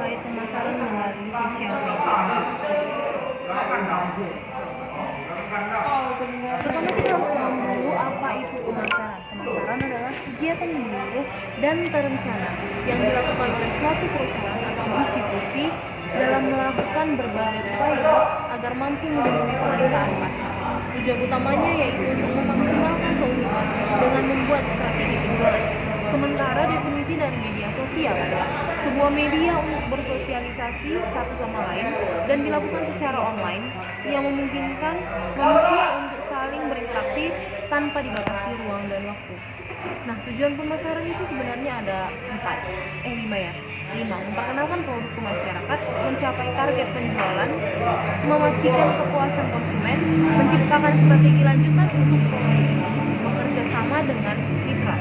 terkait pemasaran melalui sosial media. Pertama kita harus paham dulu apa itu pemasaran. Pemasaran adalah kegiatan menyuruh dan terencana yang dilakukan oleh suatu perusahaan atau institusi dalam melakukan berbagai upaya agar mampu memenuhi permintaan pasar. Tujuan utamanya yaitu untuk memaksimalkan keuntungan dengan membuat strategi penjualan. Sementara definisi dari media sosial adalah sebuah media untuk bersosialisasi satu sama lain dan dilakukan secara online yang memungkinkan manusia untuk saling berinteraksi tanpa dibatasi ruang dan waktu. Nah, tujuan pemasaran itu sebenarnya ada 5 ya. 5. Memperkenalkan produk ke masyarakat, mencapai target penjualan, memastikan kepuasan konsumen, menciptakan strategi lanjutan untuk bekerja sama dengan mitra.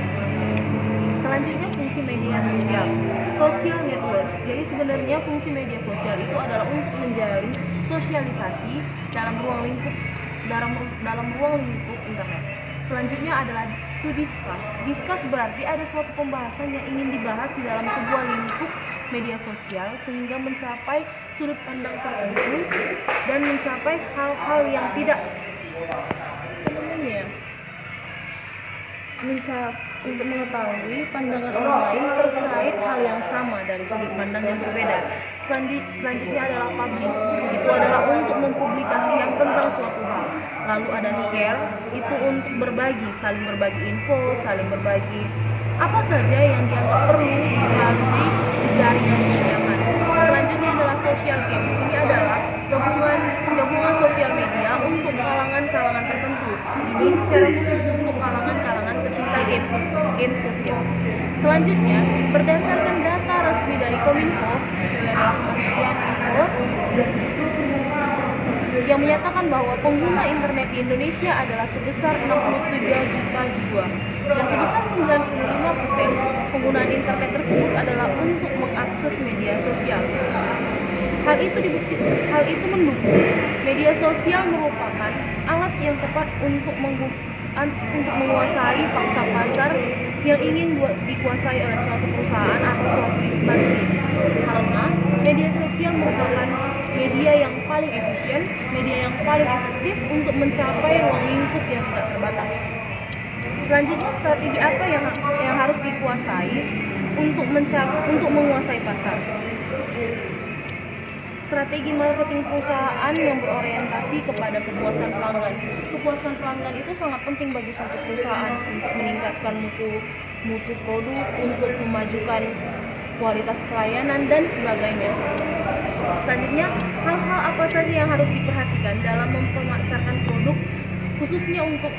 Selanjutnya fungsi media sosial, social networks. Jadi sebenarnya fungsi media sosial itu adalah untuk menjalin sosialisasi dalam ruang lingkup internet. Selanjutnya adalah to discuss. Discuss berarti ada suatu pembahasan yang ingin dibahas di dalam sebuah lingkup media sosial sehingga mencapai sudut pandang tertentu dan mencapai hal-hal yang tidak untuk mengetahui pandangan orang lain terkait hal yang sama dari sudut pandang yang berbeda. Selanjutnya adalah publish, itu adalah untuk mempublikasikan tentang suatu hal. Lalu ada share, itu untuk berbagi, saling berbagi info, saling berbagi apa saja yang dianggap perlu melalui jejaring yang nyaman. Selanjutnya adalah social games, ini adalah gabungan sosial media untuk kalangan tertentu. Ini secara khusus untuk kalangan pecinta game sosial. Selanjutnya, berdasarkan data resmi dari Kominfo, Kementerian Info, yang menyatakan bahwa pengguna internet di Indonesia adalah sebesar 63 juta jiwa dan sebesar 95% penggunaan internet tersebut adalah untuk mengakses media sosial. Hal itu mendukung media sosial merupakan alat yang tepat untuk menguasai pangsa pasar yang ingin dikuasai oleh suatu perusahaan atau suatu instansi. Karena media sosial merupakan media yang paling efisien, media yang paling efektif untuk mencapai ruang lingkup yang tidak terbatas. Selanjutnya, strategi apa yang harus dikuasai untuk menguasai pasar? Strategi marketing perusahaan yang berorientasi kepada kepuasan pelanggan. Kepuasan pelanggan itu sangat penting bagi suatu perusahaan untuk meningkatkan mutu produk, untuk memajukan kualitas pelayanan dan sebagainya. Selanjutnya, hal-hal apa saja yang harus diperhatikan dalam memasarkan produk, khususnya untuk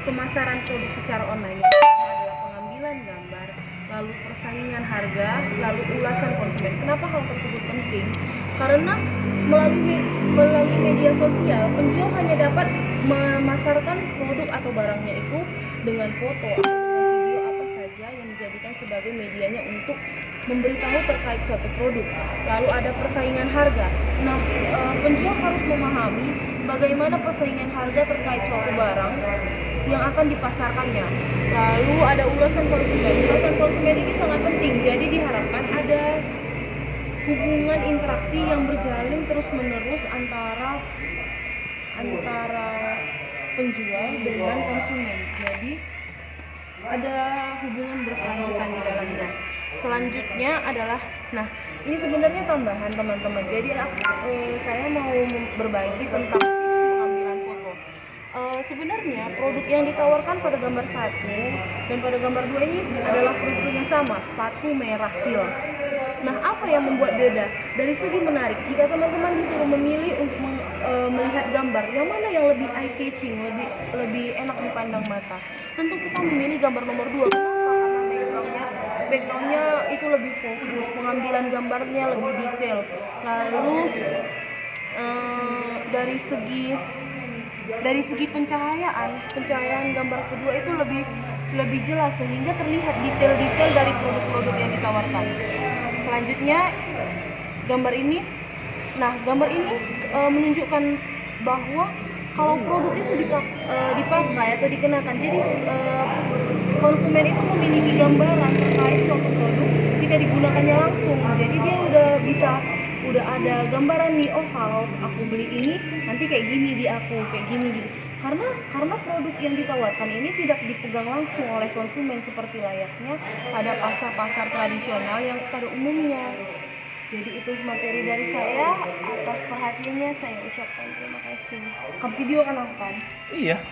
pemasaran produk secara online, adalah pengambilan gambar, lalu persaingan harga, lalu ulasan konsumen. Kenapa hal tersebut penting? Karena melalui media sosial, penjual hanya dapat memasarkan produk atau barangnya itu dengan foto atau dengan video apa saja yang dijadikan sebagai medianya untuk memberitahu terkait suatu produk. Lalu ada persaingan harga. Nah, penjual harus memahami bagaimana persaingan harga terkait suatu barang yang akan dipasarkannya. Lalu ada ulasan konsumen. Ulasan konsumen ini sangat penting. Jadi diharapkan ada hubungan interaksi yang berjalin terus-menerus antara penjual dengan konsumen. Jadi ada hubungan berkelanjutan di dalamnya. Selanjutnya adalah, nah ini sebenarnya tambahan teman-teman. Jadi saya mau berbagi tentang tips pengambilan foto. Sebenarnya produk yang ditawarkan pada gambar 1 dan pada gambar 2 ini adalah produk yang sama, sepatu merah heels. Nah, apa yang membuat beda? Dari segi menarik, jika teman-teman disuruh memilih untuk melihat gambar, yang mana yang lebih eye catching, lebih enak dipandang mata, tentu kita memilih gambar nomor 2. Kenapa? Karena backgroundnya itu lebih fokus, pengambilan gambarnya lebih detail. Lalu dari segi pencahayaan gambar kedua itu lebih jelas sehingga terlihat detail-detail dari produk-produk yang ditawarkan. Selanjutnya gambar ini menunjukkan bahwa kalau produk itu dipakai atau dikenakan, jadi konsumen itu memiliki gambaran terkait suatu produk jika digunakan menggunakannya langsung. Jadi dia udah ada gambaran nih, oh kalau aku beli ini nanti kayak gini di aku, kayak gini gitu. Karena produk yang ditawarkan ini tidak dipegang langsung oleh konsumen seperti layaknya pada pasar-pasar tradisional yang pada umumnya. Jadi itu materi dari saya. Atas perhatiannya saya ucapkan terima kasih. Video kan aku kan? Iya.